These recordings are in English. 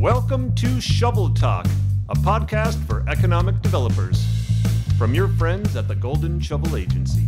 Welcome to Shovel Talk, a podcast for economic developers. From your friends at the Golden Shovel Agency.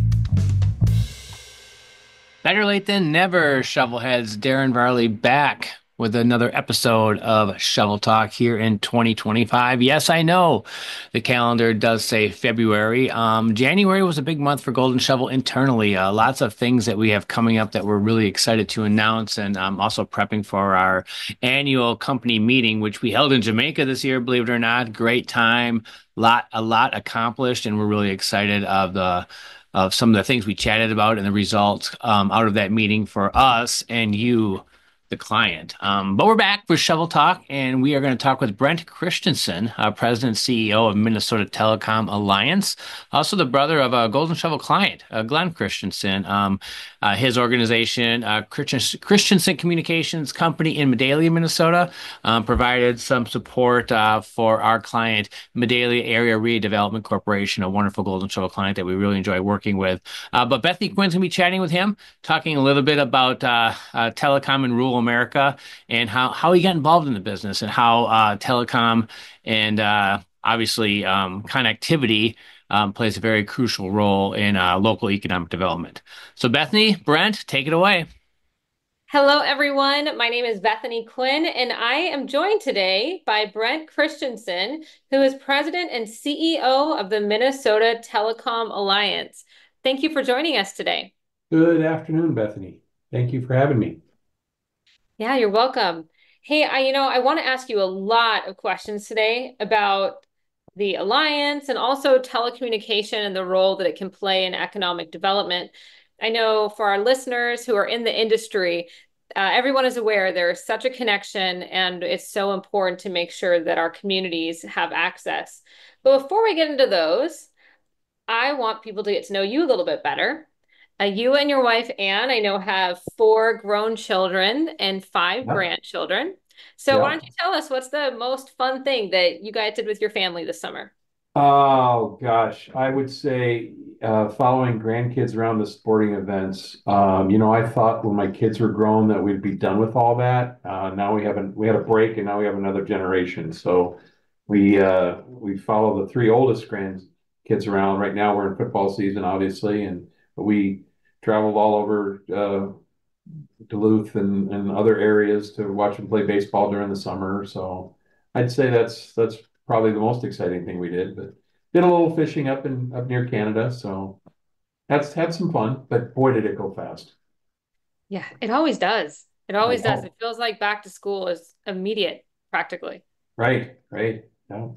Better late than never, Shovelheads. Darren Varley back with another episode of Shovel Talk here in 2025. Yes, I know the calendar does say February. January was a big month for Golden Shovel internally. Lots of things that we have coming up that we're really excited to announce, and also prepping for our annual company meeting, which we held in Jamaica this year. Believe it or not, great time, a lot accomplished, and we're really excited of some of the things we chatted about and the results out of that meeting for us and you, the client. But we're back for Shovel Talk, and we are going to talk with Brent Christensen, President and CEO of Minnesota Telecom Alliance, also the brother of a Golden Shovel client, Glenn Christensen. His organization, Christensen Communications Company in Madelia, Minnesota, provided some support for our client, Madelia Area Redevelopment Corporation, a wonderful Golden Shovel client that we really enjoy working with. But Bethany Quinn's going to be chatting with him, talking a little bit about telecom in rural America and how he got involved in the business and how telecom and obviously connectivity plays a very crucial role in local economic development. So, Bethany, Brent, take it away. Hello, everyone. My name is Bethany Quinn, and I am joined today by Brent Christensen, who is President and CEO of the Minnesota Telecom Alliance. Thank you for joining us today. Good afternoon, Bethany. Thank you for having me. Yeah, you're welcome. Hey, I want to ask you a lot of questions today about the Alliance and also telecommunication and the role that it can play in economic development. I know for our listeners who are in the industry, everyone is aware there is such a connection, and it's so important to make sure that our communities have access. But before we get into those, I want people to get to know you a little bit better. You and your wife, Anne, I know have 4 grown children and 5 grandchildren. So why Yeah. don't you tell us what's the most fun thing that you guys did with your family this summer? Oh gosh, I would say following grandkids around the sporting events. I thought when my kids were grown that we'd be done with all that. Now we had a break, and now we have another generation. So we follow the three oldest grandkids around. Right now we're in football season, obviously, and we traveled all over Duluth and other areas to watch them play baseball during the summer. So I'd say that's probably the most exciting thing we did. But did a little fishing up near Canada. So that's had some fun. But boy, did it go fast. Yeah, it always does. It I always does. know. It feels like back to school is immediate, practically. Right, right. Yeah.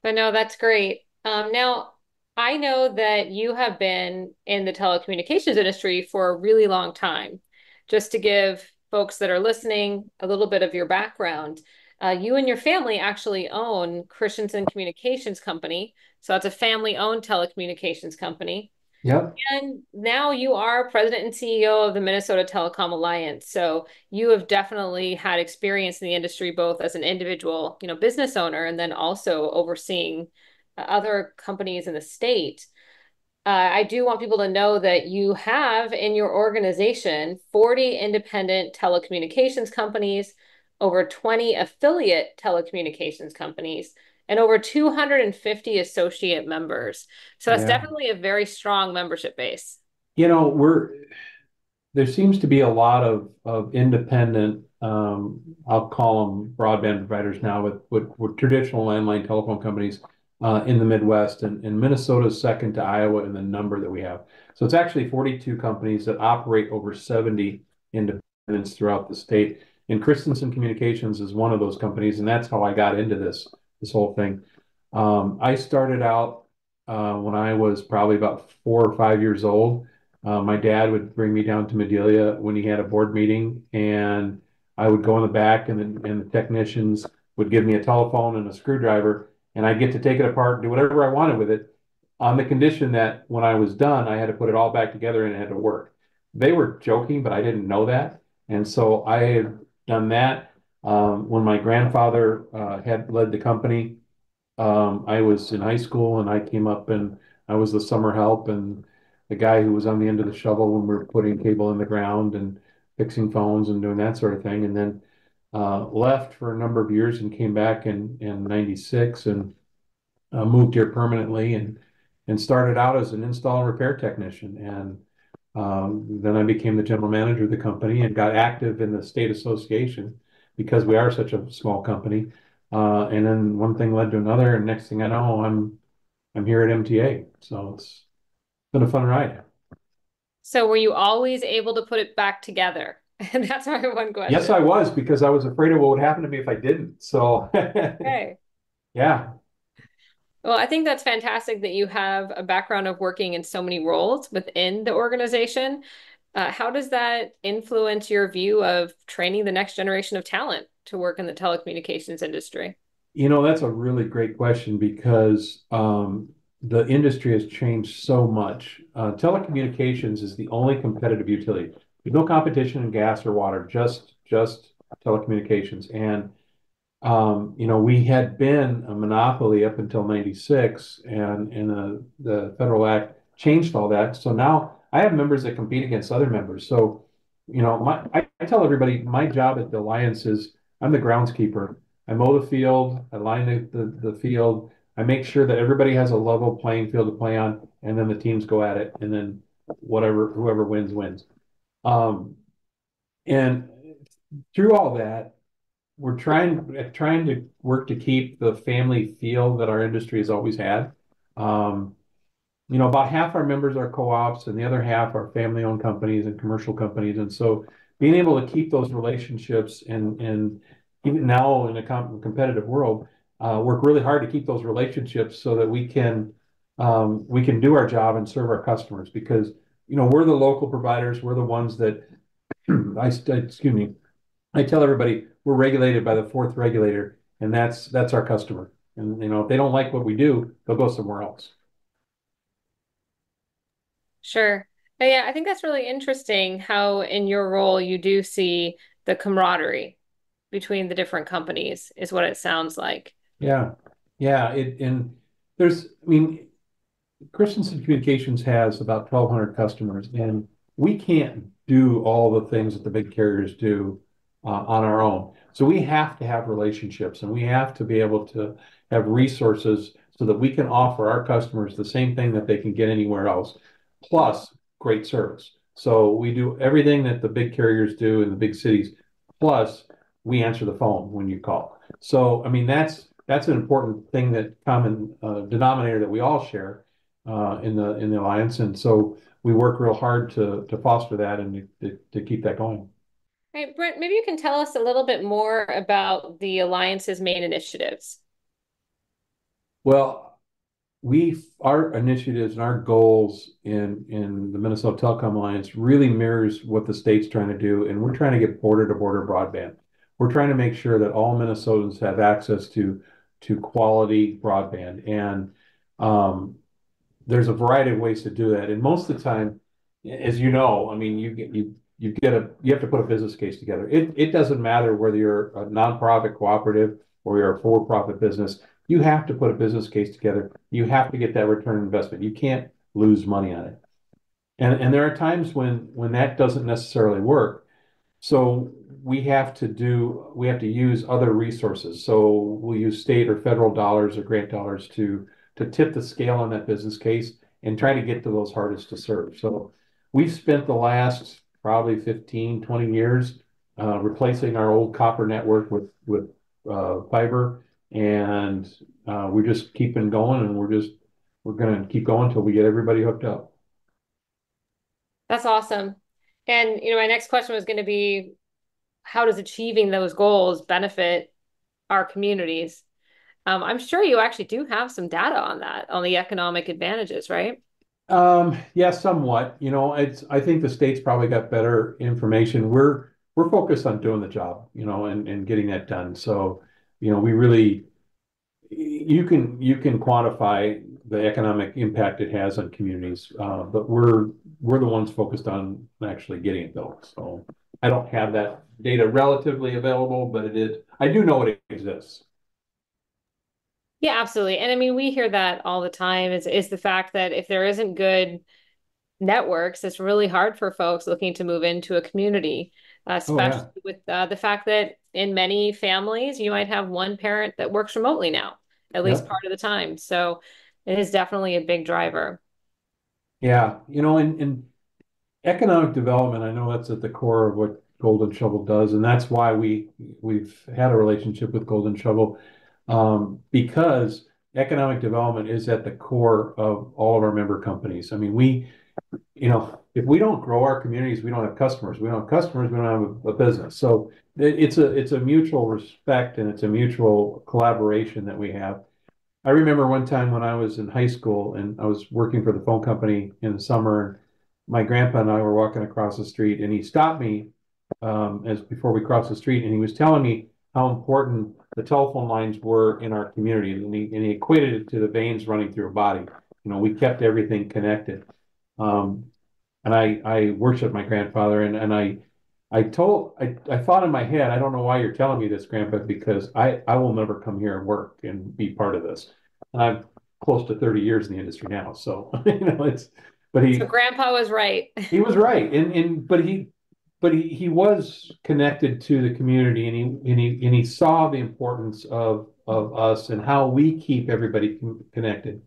But no, that's great. Now, I know that you have been in the telecommunications industry for a really long time. Just to give folks that are listening a little bit of your background, you and your family actually own Christensen Communications Company. So that's a family-owned telecommunications company. Yep. And now you are president and CEO of the Minnesota Telecom Alliance. So you have definitely had experience in the industry, both as an individual, business owner, and then also overseeing other companies in the state. I do want people to know that you have in your organization 40 independent telecommunications companies, over 20 affiliate telecommunications companies, and over 250 associate members. So that's Yeah. definitely a very strong membership base. We're there seems to be a lot of independent, I'll call them broadband providers now with traditional landline telephone companies in the Midwest, and Minnesota's second to Iowa in the number that we have. So it's actually 42 companies that operate over 70 independents throughout the state. And Christensen Communications is one of those companies, and that's how I got into this whole thing. I started out when I was probably about 4 or 5 years old. My dad would bring me down to Madelia when he had a board meeting, and I would go in the back, and the technicians would give me a telephone and a screwdriver, and I'd get to take it apart and do whatever I wanted with it, on the condition that when I was done, I had to put it all back together and it had to work. They were joking, but I didn't know that, and so I had done that. When my grandfather had led the company, I was in high school, and I came up and I was the summer help and the guy who was on the end of the shovel when we were putting cable in the ground and fixing phones and doing that sort of thing. And then left for a number of years and came back in 96 and moved here permanently and started out as an install and repair technician. And then I became the general manager of the company and got active in the state association because we are such a small company. And then one thing led to another, and next thing I know, I'm here at MTA. So it's been a fun ride. So were you always able to put it back together? And that's my one question. Yes, I was because I was afraid of what would happen to me if I didn't. So Okay. yeah. Well, I think that's fantastic that you have a background of working in so many roles within the organization. How does that influence your view of training the next generation of talent to work in the telecommunications industry? That's a really great question because the industry has changed so much. Telecommunications is the only competitive utility. There's no competition in gas or water, just telecommunications. And we had been a monopoly up until 96, and the federal act changed all that. So now I have members that compete against other members. So, I tell everybody my job at the Alliance is I'm the groundskeeper. I mow the field, I line the field, I make sure that everybody has a level playing field to play on, and then the teams go at it, and then whoever wins, wins. Um, and through all that, we're trying to work to keep the family feel that our industry has always had. Um, about half our members are co-ops, and the other half are family-owned companies and commercial companies. And so, being able to keep those relationships and even now in a competitive world, work really hard to keep those relationships so that we can do our job and serve our customers because we're the local providers. We're the ones that excuse me. I tell everybody we're regulated by the fourth regulator, and that's our customer. And if they don't like what we do, they'll go somewhere else. Sure. But yeah, I think that's really interesting how in your role you do see the camaraderie between the different companies, is what it sounds like. Yeah, yeah. And I mean, Christensen Communications has about 1,200 customers, and we can't do all the things that the big carriers do on our own. So we have to have relationships, and we have to be able to have resources so that we can offer our customers the same thing that they can get anywhere else, plus great service. So we do everything that the big carriers do in the big cities, plus we answer the phone when you call. So I mean that's an important thing that common denominator that we all share in the alliance, and so we work real hard to foster that and to keep that going. All right, Brent, maybe you can tell us a little bit more about the Alliance's main initiatives. Well, our initiatives and our goals in the Minnesota Telecom Alliance really mirrors what the state's trying to do, and we're trying to get border to border broadband. We're trying to make sure that all Minnesotans have access to quality broadband, and um, there's a variety of ways to do that. And most of the time, as you know, I mean, you have to put a business case together. It doesn't matter whether you're a nonprofit cooperative or you're a for-profit business. You have to put a business case together. You have to get that return on investment. You can't lose money on it. And there are times when that doesn't necessarily work. So we have to use other resources. So we'll use state or federal dollars or grant dollars to tip the scale on that business case and try to get to those hardest to serve. So we've spent the last probably 15, 20 years replacing our old copper network with fiber, and we're just keeping going, and we're going to keep going until we get everybody hooked up. That's awesome. And, my next question was going to be, how does achieving those goals benefit our communities? I'm sure you actually do have some data on that, on the economic advantages, right? Yeah, somewhat. I think the state's probably got better information. We're focused on doing the job, and getting that done. So, we really you can quantify the economic impact it has on communities, but we're the ones focused on actually getting it built. So I don't have that data relatively available, but I do know it exists. Yeah, absolutely. And I mean, we hear that all the time is the fact that if there isn't good networks, it's really hard for folks looking to move into a community. Oh, especially yeah. with the fact that in many families, you might have one parent that works remotely now, at least Yep. part of the time. So it is definitely a big driver. Yeah. In economic development, I know that's at the core of what Golden Shovel does, and that's why we've had a relationship with Golden Shovel, because economic development is at the core of all of our member companies. I mean, if we don't grow our communities, we don't have customers. We don't have customers, we don't have a business. So it's a mutual respect and it's a mutual collaboration that we have. I remember one time when I was in high school and I was working for the phone company in the summer, and my grandpa and I were walking across the street, and he stopped me as before we crossed the street, and he was telling me how important the telephone lines were in our community, and he equated it to the veins running through a body. We kept everything connected. Um, and I worship my grandfather, and I thought in my head, I don't know why you're telling me this, Grandpa, because I will never come here and work and be part of this. And I'm close to 30 years in the industry now, so but So Grandpa was right. he was right, but he was connected to the community, and he saw the importance of us and how we keep everybody connected.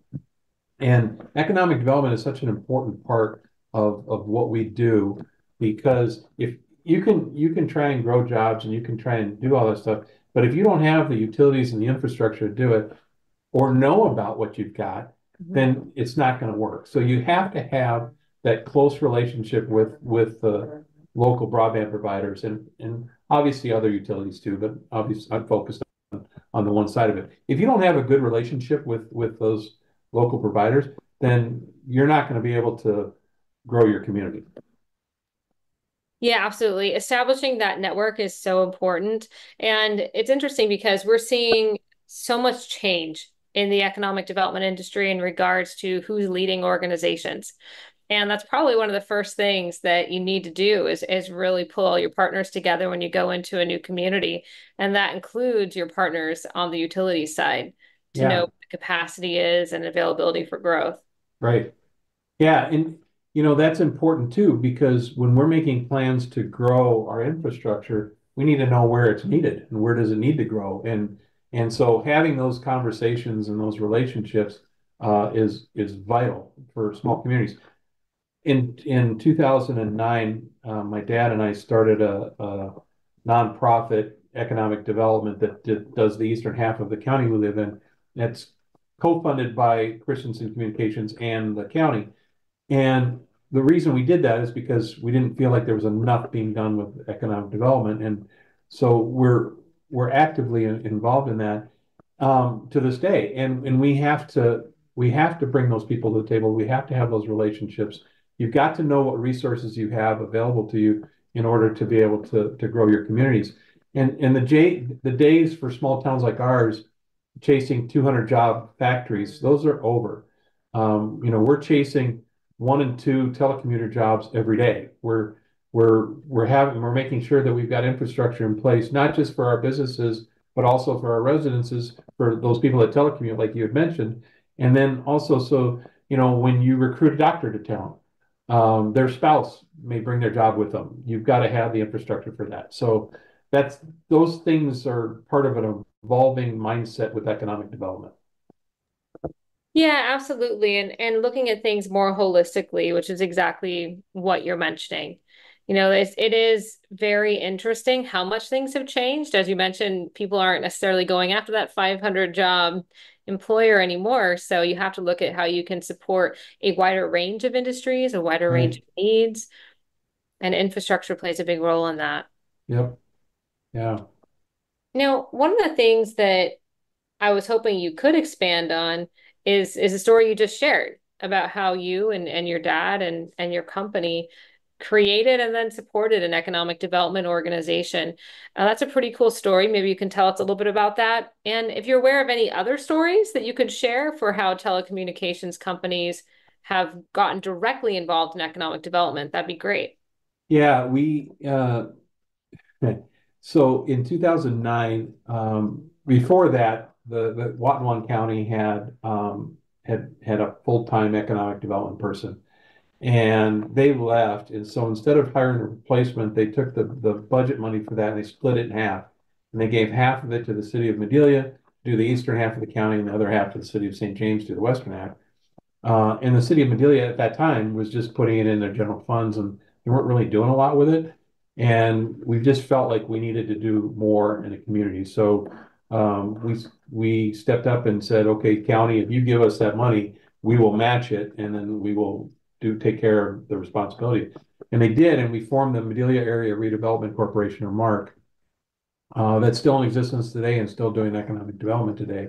And economic development is such an important part of what we do, because if you can try and grow jobs and you can try and do all that stuff, but if you don't have the utilities and the infrastructure to do it or know about what you've got, then it's not going to work. So you have to have that close relationship with the local broadband providers and obviously other utilities too, but obviously I'm focused on the one side of it. If you don't have a good relationship with those local providers, then you're not going to be able to grow your community. Yeah, absolutely. Establishing that network is so important. And it's interesting because we're seeing so much change in the economic development industry in regards to who's leading organizations. And that's probably one of the first things that you need to do is really pull all your partners together when you go into a new community. And that includes your partners on the utility side to know Yeah, what the capacity is and availability for growth. right. Yeah, and that's important too, because when we're making plans to grow our infrastructure, we need to know where it's needed and where does it need to grow. And so having those conversations and those relationships is vital for small communities. In 2009, my dad and I started a nonprofit economic development that does the eastern half of the county we live in. It's co-funded by Christensen Communications and the county. And the reason we did that is because we didn't feel like there was enough being done with economic development, and so we're actively involved in that to this day. And we have to bring those people to the table. We have to have those relationships. You've got to know what resources you have available to you in order to be able to grow your communities. And the days for small towns like ours chasing 200 job factories, those are over. We're chasing 1 and 2 telecommuter jobs every day. We're making sure that we've got infrastructure in place, not just for our businesses, but also for our residences, for those people that telecommute, like you had mentioned. And then also, so when you recruit a doctor to town, their spouse may bring their job with them. You've got to have the infrastructure for that. So that's those things are part of an evolving mindset with economic development. Yeah, absolutely. And looking at things more holistically, which is exactly what you're mentioning. It is very interesting how much things have changed. As you mentioned, people aren't necessarily going after that 500 job employer anymore. So you have to look at how you can support a wider range of industries, a wider range Right. of needs, and infrastructure plays a big role in that. Yep. Yeah. One of the things that I was hoping you could expand on is a story you just shared about how you and your dad and your company created and then supported an economic development organization. That's a pretty cool story. Maybe you can tell us a little bit about that. And if you're aware of any other stories that you could share for how telecommunications companies have gotten directly involved in economic development, that'd be great. Yeah. So in 2009, before that, the Watonwan County had a full-time economic development person. and they left. And so instead of hiring a replacement, they took the budget money for that and they split it in half. And they gave half of it to the city of Madelia, do the eastern half of the county, and the other half to the city of St. James, do the western half. And the city of Madelia at that time was just putting it in their general funds, and they weren't really doing a lot with it. And we just felt like we needed to do more in the community. So we stepped up and said, okay, county, if you give us that money, we will match it, and then we will take care of the responsibility. And they did, and we formed the Madelia Area Redevelopment Corporation, or MARC, that's still in existence today and still doing economic development today.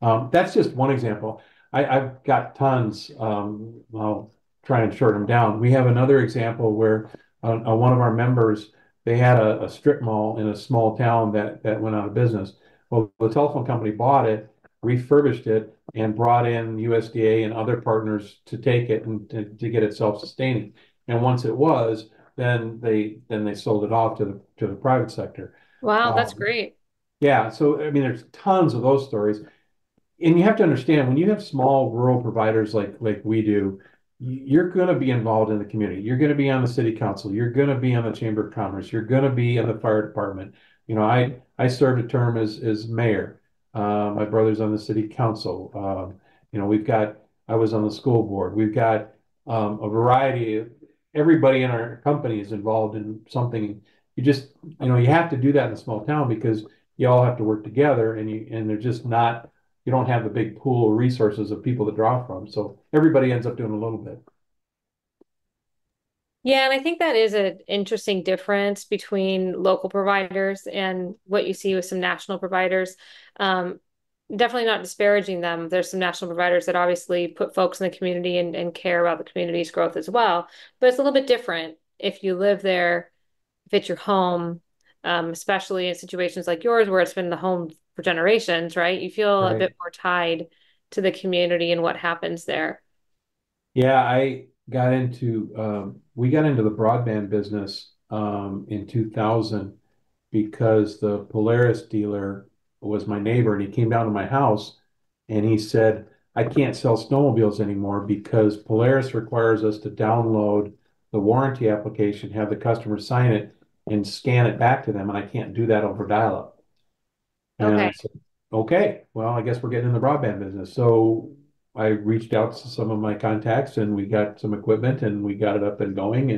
That's just one example. I've got tons. I'll try and short them down. We have another example where one of our members, they had a strip mall in a small town that went out of business. Well, the telephone company bought it, refurbished it, and brought in USDA and other partners to take it and to get it self-sustaining. And once it was, then they sold it off to the private sector. Wow, that's Um, great. yeah, so I mean, there's tons of those stories, and you have to understand when you have small rural providers like we do, you're going to be involved in the community. You're going to be on the city council. You're going to be on the chamber of commerce. You're going to be in the fire department. You know, I served a term as mayor. My brother's on the city council. You know, I was on the school board. We've got a variety of everybody in our company is involved in something. You have to do that in a small town because you all have to work together, and they're just not you don't have the big pool of resources of people to draw from. So everybody ends up doing a little bit. Yeah, and I think that is an interesting difference between local providers and what you see with some national providers. Um, Definitely not disparaging them. There's some national providers that obviously put folks in the community and care about the community's growth as well. But it's a little bit different if you live there, if it's your home, especially in situations like yours where it's been the home for generations, right? You feel a Right. bit more tied to the community and what happens there. Yeah, we got into the broadband business in 2000 because the Polaris dealer was my neighbor and he came down to my house and he said, I can't sell snowmobiles anymore because Polaris requires us to download the warranty application, have the customer sign it, and scan it back to them, and I can't do that over dial-up. And Okay, I said, okay, well, I guess we're getting in the broadband business. So I reached out to some of my contacts and we got some equipment and we got it up and going.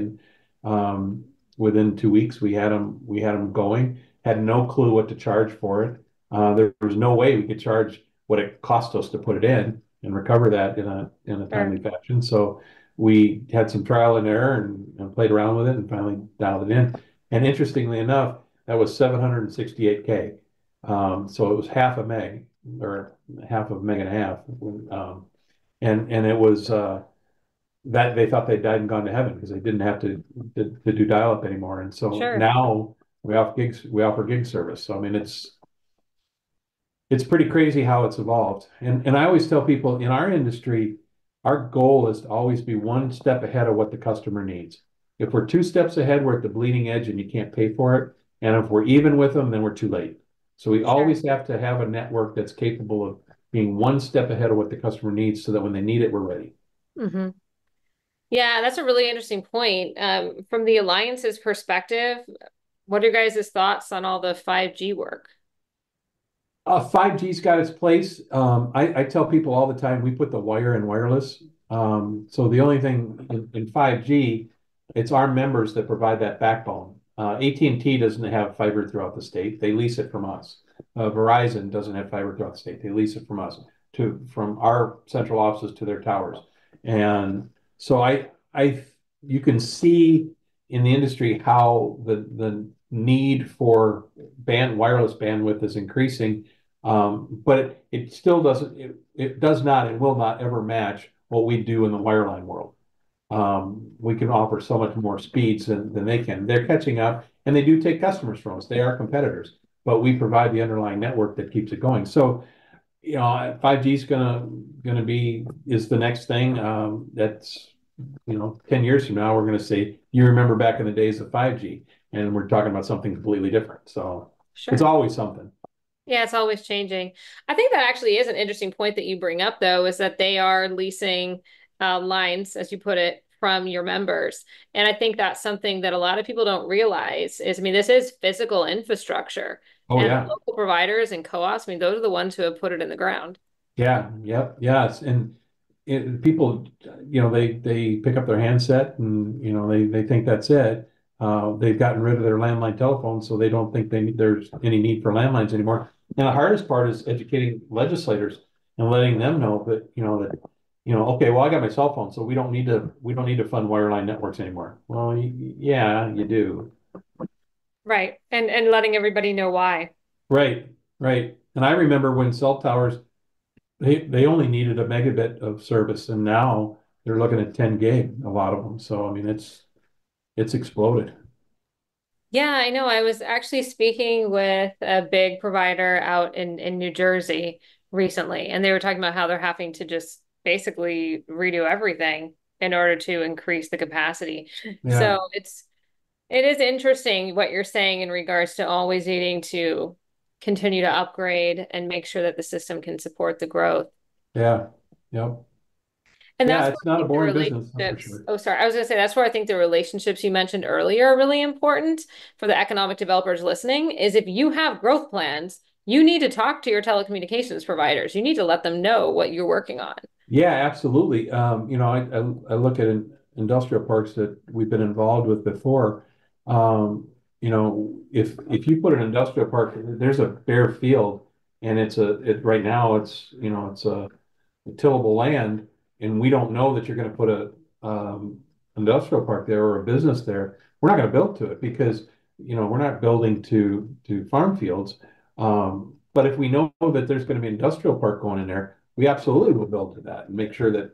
And within 2 weeks, we had them going. Had no clue what to charge for it. There was no way we could charge what it cost us to put it in and recover that in a sure. timely fashion. So we had some trial and error and played around with it and finally dialed it in. And interestingly enough, that was 768K. So it was half a meg or half of a meg and a half. And it was that they thought they'd died and gone to heaven because they didn't have to do dial up anymore. And so Sure. now we offer gig service. So I mean it's pretty crazy how it's evolved. And I always tell people in our industry, our goal is to always be one step ahead of what the customer needs. If we're 2 steps ahead, we're at the bleeding edge and you can't pay for it. And if we're even with them, then we're too late. So we Sure. always have to have a network that's capable of being one step ahead of what the customer needs so that when they need it, we're ready. Hmm. Yeah, that's a really interesting point. From the Alliance's perspective, what are your guys' thoughts on all the 5G work? 5G's got its place. I tell people all the time we put the wire in wireless. So the only thing in 5G, it's our members that provide that backbone. AT&T doesn't have fiber throughout the state. They lease it from us. Verizon doesn't have fiber throughout the state. They lease it from us from our central offices to their towers. And so you can see in the industry how the need for wireless bandwidth is increasing, but it still doesn't, it does not and will not ever match what we do in the wireline world. We can offer so much more speeds than they can. They're catching up and they do take customers from us. They are competitors, but we provide the underlying network that keeps it going. So, 5G is is the next thing. That's 10 years from now, we're going to say, you remember back in the days of 5G, and we're talking about something completely different. So it's Sure. always something. Yeah, it's always changing. I think that actually is an interesting point that you bring up, though, is that they are leasing lines, as you put it, from your members. And I think that's something that a lot of people don't realize is, I mean, this is physical infrastructure. Oh And yeah. local providers and co-ops, I mean, those are the ones who have put it in the ground. Yeah, yep, yes, and people, they pick up their handset and they think that's it. They've gotten rid of their landline telephones, so they don't think there's any need for landlines anymore. And the hardest part is educating legislators and letting them know that okay, well, I got my cell phone, so we don't need to fund wireline networks anymore. Well, yeah, you do. Right. And letting everybody know why. Right, right. And I remember when cell towers they only needed a megabit of service, and now they're looking at 10 gig, a lot of them. So I mean, it's exploded. Yeah, I know. I was actually speaking with a big provider out in New Jersey recently, and they were talking about how they're having to just basically redo everything in order to increase the capacity. Yeah, So it is interesting what you're saying in regards to always needing to continue to upgrade and make sure that the system can support the growth. yeah, yep, And yeah. that's where It's I not a think the boring business, that's for relationships, sure. oh, sorry, I was going to say that's where I think the relationships you mentioned earlier are really important for the economic developers listening, is if you have growth plans, you need to talk to your telecommunications providers. You need to let them know what you're working on. Yeah, absolutely. I look at industrial parks that we've been involved with before. If you put an industrial park, there's a bare field, and right now it's a tillable land, and we don't know that you're going to put a industrial park there or a business there. We're not going to build to it because we're not building to farm fields. But if we know that there's going to be an industrial park going in there, we absolutely will build to that and make sure that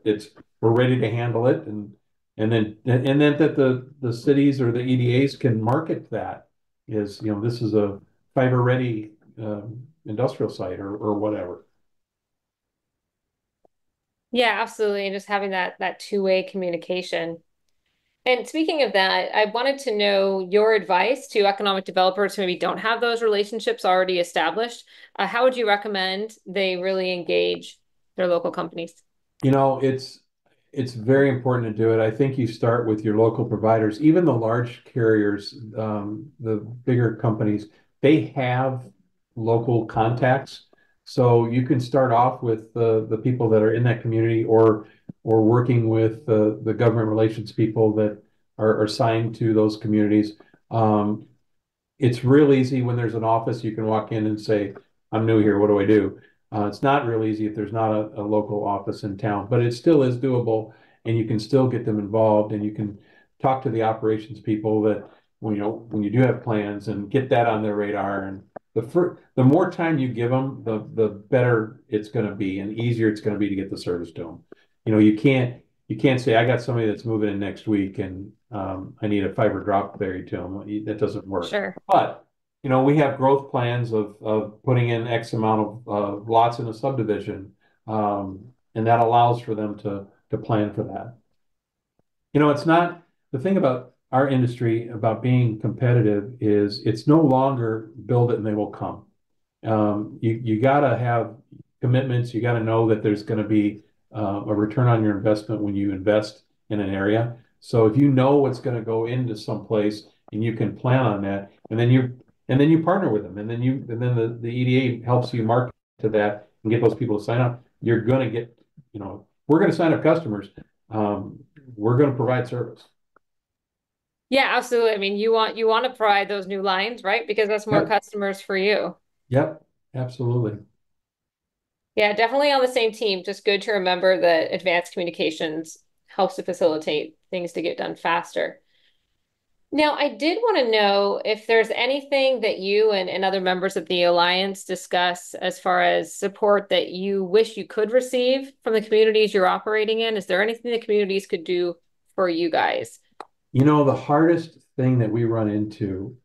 we're ready to handle it, and then that the cities or the EDAs can market that is this is a fiber ready industrial site or whatever. Yeah, absolutely. And just having that two-way communication. And speaking of that, I wanted to know your advice to economic developers who maybe don't have those relationships already established. How would you recommend they really engage their local companies? You know, it's very important to do it. I think you start with your local providers, even the large carriers, the bigger companies, they have local contacts. So you can start off with the people that are in that community or working with the government relations people that are assigned to those communities. Um, it's real easy when there's an office, you can walk in and say, I'm new here, what do I do? It's not real easy if there's not a local office in town, but it still is doable, and you can still get them involved, and you can talk to the operations people that when you do have plans and get that on their radar. And the more time you give them, the better it's going to be and easier it's going to be to get the service to them. You can't say I got somebody that's moving in next week and I need a fiber drop buried to them. That doesn't work. Sure. But we have growth plans of putting in X amount of lots in a subdivision, and that allows for them to plan for that. It's not the thing about our industry about being competitive is it's no longer build it and they will come. You got to have commitments. You got to know that there's going to be a return on your investment when you invest in an area. So if you know what's going to go into some place and you can plan on that, and then you partner with them, and then the EDA helps you market to that and get those people to sign up. You're going to get, we're going to sign up customers. We're going to provide service. Yeah, absolutely. I mean, you want to provide those new lines, right? Because that's more Yep. customers for you. Yep. Absolutely. Yeah, definitely on the same team. Just good to remember that advanced communications helps to facilitate things to get done faster. Now, I did want to know if there's anything that you and other members of the Alliance discuss as far as support that you wish you could receive from the communities you're operating in. Is there anything the communities could do for you guys? The hardest thing that we run into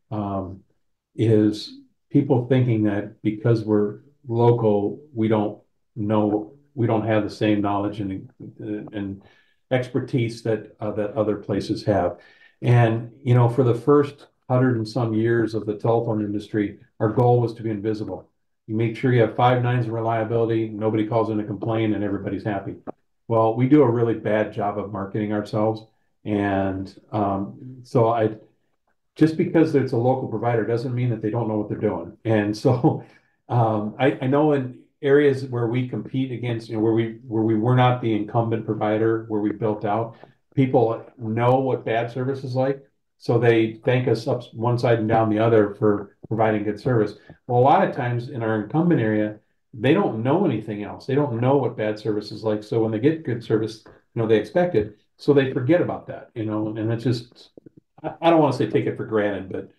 is people thinking that because we're local, we don't have the same knowledge and expertise that other places have. And for the first 100 and some years of the telephone industry, our goal was to be invisible. You make sure you have 5 nines of reliability, nobody calls in to complain, and everybody's happy. Well, we do a really bad job of marketing ourselves, And so just because it's a local provider doesn't mean that they don't know what they're doing. And so I know in areas where we compete against, where we were not the incumbent provider, where we built out, people know what bad service is like. So they thank us up one side and down the other for providing good service. Well, a lot of times in our incumbent area, they don't know anything else. They don't know what bad service is like. So when they get good service, they expect it. So they forget about that, and it's just, I don't want to say take it for granted, but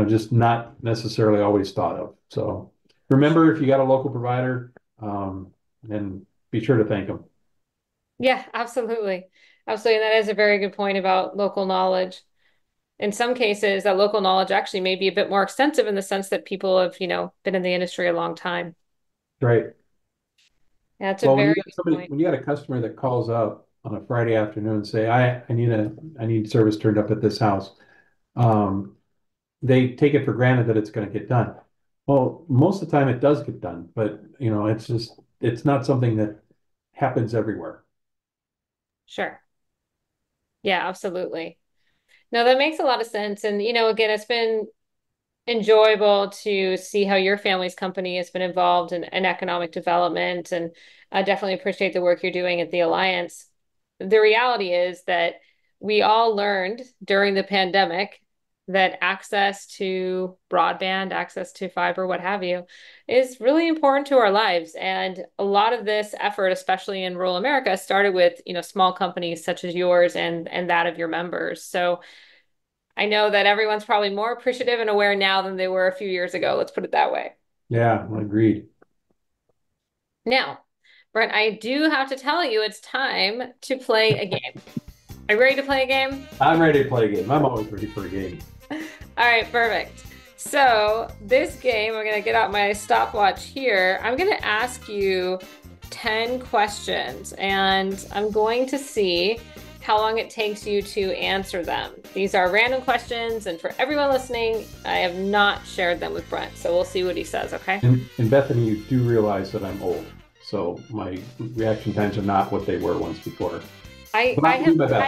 just not necessarily always thought of. So remember, if you got a local provider, then be sure to thank them. Yeah, absolutely. Absolutely. And that is a very good point about local knowledge. In some cases, that local knowledge actually may be a bit more extensive in the sense that people have, been in the industry a long time. Right. Yeah, that's a Well, very good point. when you got a customer that calls up on a Friday afternoon and say, I need service turned up at this house, they take it for granted that it's going to get done. Well, most of the time it does get done, but it's not something that happens everywhere. Sure. Yeah, absolutely. No, that makes a lot of sense. And, again, it's been enjoyable to see how your family's company has been involved in economic development. And I definitely appreciate the work you're doing at the Alliance. The reality is that we all learned during the pandemic that access to broadband, access to fiber, what have you, is really important to our lives. And a lot of this effort, especially in rural America, started with, small companies such as yours and that of your members. So I know that everyone's probably more appreciative and aware now than they were a few years ago. Let's put it that way. Yeah, I agreed. Now, Brent, I do have to tell you it's time to play a game. Are you ready to play a game? I'm ready to play a game. I'm always ready for a game. All right, perfect. So this game, I'm going to get out my stopwatch here. I'm going to ask you 10 questions, and I'm going to see how long it takes you to answer them. These are random questions, and for everyone listening, I have not shared them with Brent, so we'll see what he says, okay? And Bethany, you do realize that I'm old, so my reaction times are not what they were once before. I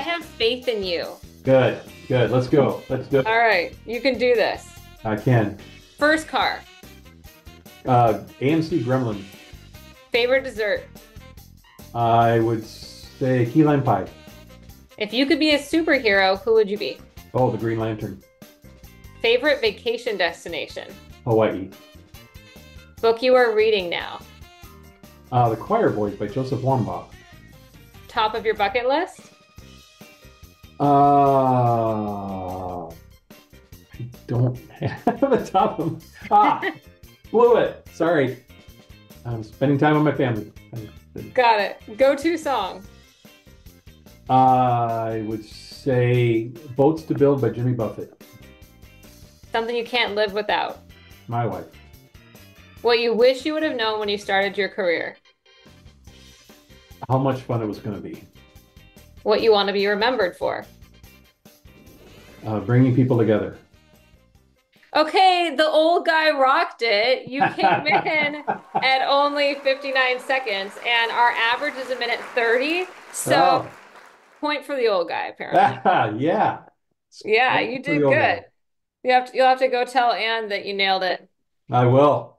have faith in you. Good. Let's go. Let's do it. All right, you can do this. I can. First car. AMC Gremlin. Favorite dessert. I would say key lime pie. If you could be a superhero, who would you be? Oh, the Green Lantern. Favorite vacation destination. Hawaii. Book you are reading now. The Choir Boys by Joseph Wambach. Top of your bucket list. I don't have a top of blew it. Sorry. I'm spending time with my family. Got it. Go-to song. I would say Boats to Build by Jimmy Buffett. Something you can't live without. My wife. What you wish you would have known when you started your career. How much fun it was going to be. What you want to be remembered for. Bringing people together. Okay, the old guy rocked it. You came in at only 59 seconds, and our average is a minute 30. So, point for the old guy, apparently. Yeah. Yeah, you did good. You'll have to go tell Anne that you nailed it. I will.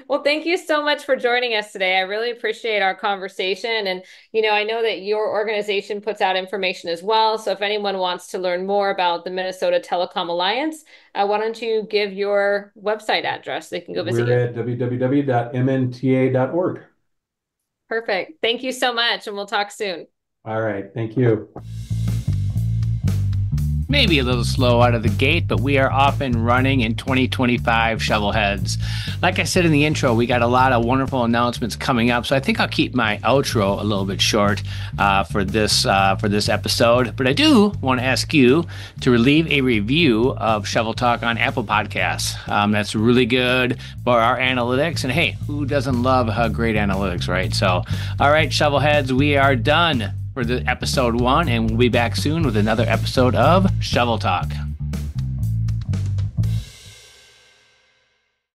Well, thank you so much for joining us today. I really appreciate our conversation. And, I know that your organization puts out information as well. So if anyone wants to learn more about the Minnesota Telecom Alliance, why don't you give your website address so they can go visit you? We're at www.mnta.org. Perfect. Thank you so much. And we'll talk soon. All right. Thank you. Maybe a little slow out of the gate, but we are off and running in 2025 Shovelheads. Like I said in the intro, we got a lot of wonderful announcements coming up, so I think I'll keep my outro a little bit short for this episode. But I do want to ask you to leave a review of Shovel Talk on Apple Podcasts. That's really good for our analytics, and hey, who doesn't love great analytics, right? So, all right, Shovelheads, we are done for the episode 1, and we'll be back soon with another episode of Shovel Talk.